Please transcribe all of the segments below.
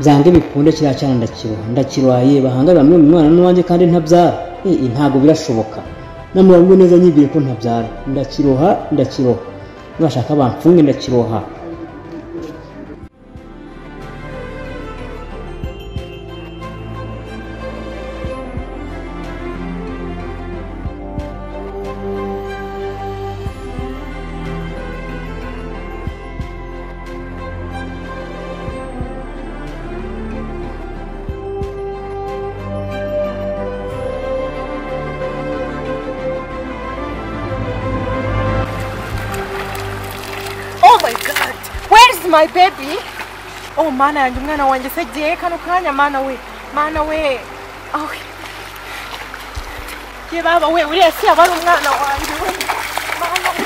byange bikunde kiriya cyana ndakirohaye bahanga bamwe mu mwana n'uwanjye kandi ntabyara ntago birashoboka namurango neza nyibwiye ko ntabyara ndakiroha bashaka bamfunge ndakiroha. My baby. Oh mana yanjye umwana wanjye se giye kano kanya mana we. Oh. Ye baba we uriya si abari umwana wanjye we. Mana we.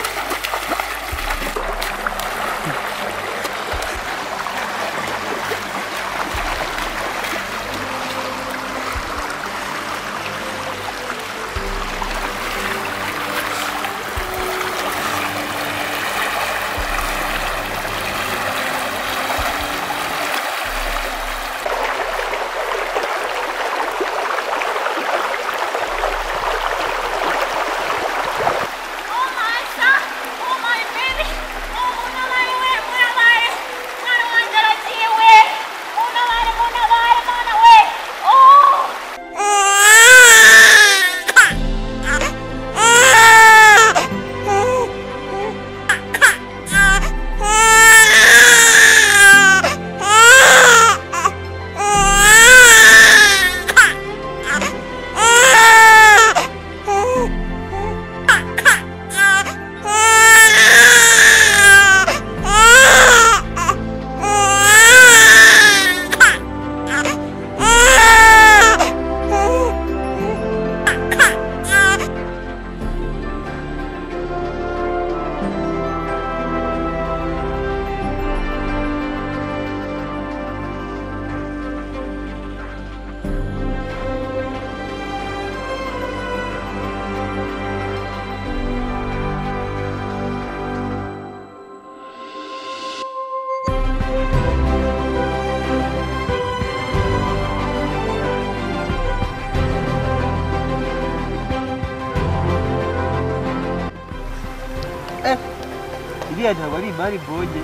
Iriya ntabwo ari imari mbonye